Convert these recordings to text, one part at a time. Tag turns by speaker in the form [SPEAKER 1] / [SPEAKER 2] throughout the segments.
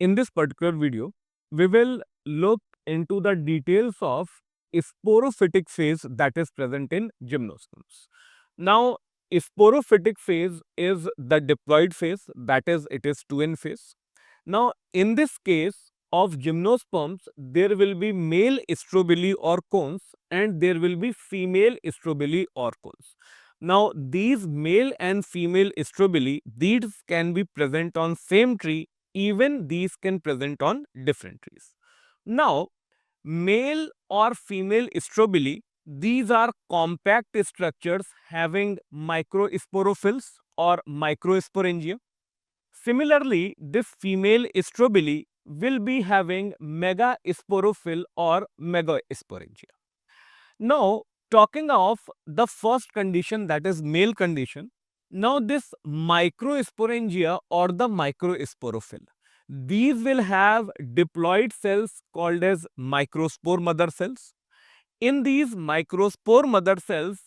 [SPEAKER 1] In this particular video, we will look into the details of sporophytic phase that is present in gymnosperms. Now, sporophytic phase is the diploid phase, that is, it is 2N phase. Now, in this case of gymnosperms, there will be male strobili or cones and there will be female strobili or cones. Now, these male and female strobili, these can be present on same tree, even these can present on different trees. Now, male or female strobili, these are compact structures having microsporophylls or microsporangia. Similarly, this female strobili will be having megasporophyll or megasporangia. Now, talking of the first condition, that is male condition, now this microsporangia or the microsporophyll, these will have diploid cells called as microspore mother cells. In these microspore mother cells,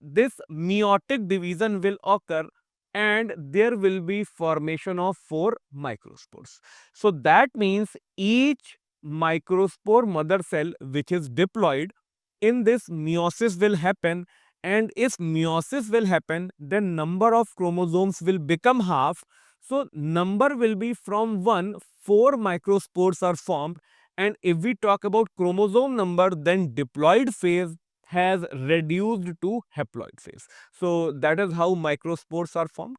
[SPEAKER 1] this meiotic division will occur and there will be formation of 4 microspores. So that means each microspore mother cell which is diploid, in this meiosis will happen, and if meiosis will happen, then number of chromosomes will become half. So number will be from 1, 4 microspores are formed, and if we talk about chromosome number, then diploid phase has reduced to haploid phase. So that is how microspores are formed.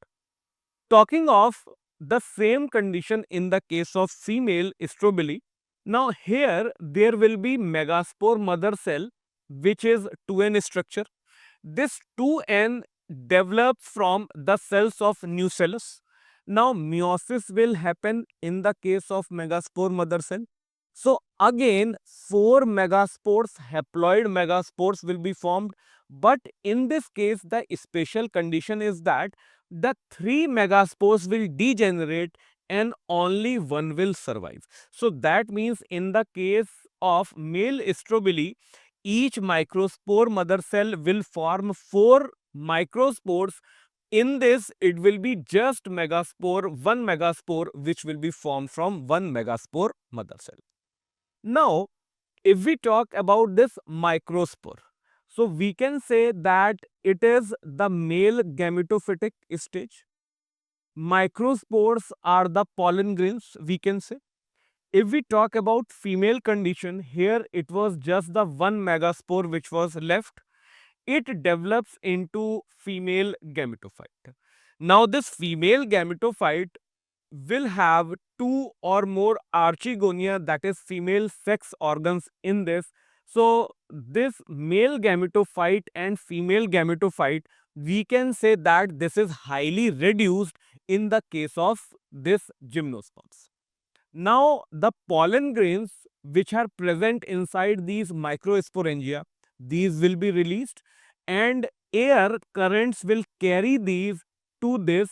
[SPEAKER 1] Talking of the same condition in the case of female strobili, now here there will be megaspore mother cell which is 2N structure. This 2N develops from the cells of nucellus. Now meiosis will happen in the case of megaspore mother cell. So again 4 megaspores, haploid megaspores will be formed, but in this case the special condition is that the 3 megaspores will degenerate and only one will survive. So that means in the case of male strobili, each microspore mother cell will form 4 microspores. In this, it will be just megaspore, 1 megaspore, which will be formed from 1 megaspore mother cell. Now, if we talk about this microspore, so we can say that it is the male gametophytic stage. Microspores are the pollen grains, we can say. If we talk about female condition, here it was just the 1 megaspore which was left. It develops into female gametophyte. Now this female gametophyte will have 2 or more archegonia, that is female sex organs in this. So this male gametophyte and female gametophyte, we can say that this is highly reduced in the case of this gymnosperms. Now the pollen grains which are present inside these microsporangia, these will be released and air currents will carry these to this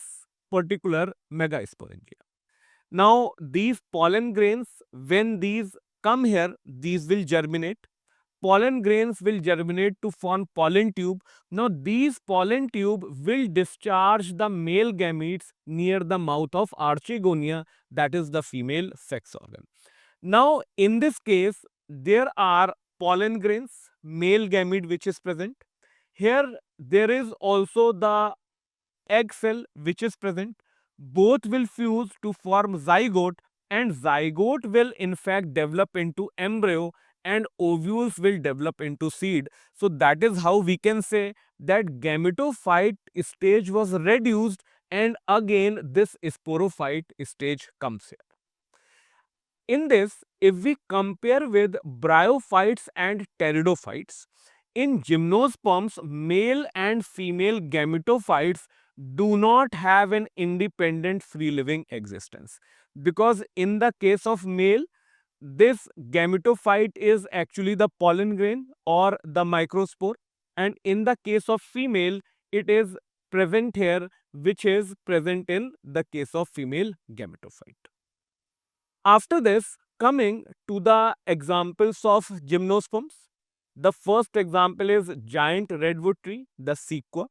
[SPEAKER 1] particular megasporangia. Now these pollen grains, when these come here, these will germinate. Pollen grains will germinate to form pollen tube. Now these pollen tube will discharge the male gametes near the mouth of archegonia, that is the female sex organ. Now in this case, there are pollen grains, male gamete which is present. Here there is also the egg cell which is present. Both will fuse to form zygote, and zygote will in fact develop into embryo and ovules will develop into seed. So that is how we can say that gametophyte stage was reduced and again this sporophyte stage comes here. In this, if we compare with bryophytes and pteridophytes, in gymnosperms, male and female gametophytes do not have an independent free living existence, because in the case of male, this gametophyte is actually the pollen grain or the microspore, and in the case of female, it is present here, which is present in the case of female gametophyte. After this, coming to the examples of gymnosperms, the first example is giant redwood tree, the sequoia.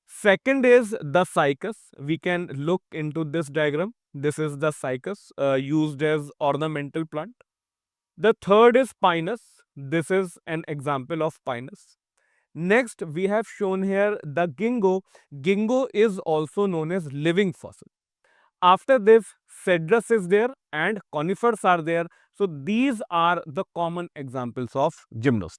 [SPEAKER 1] Second is the cycas. We can look into this diagram. This is the cycas used as ornamental plant. The third is Pinus. This is an example of Pinus. Next, we have shown here the ginkgo. Ginkgo is also known as living fossil. After this, cedrus is there and conifers are there. So these are the common examples of gymnosperms.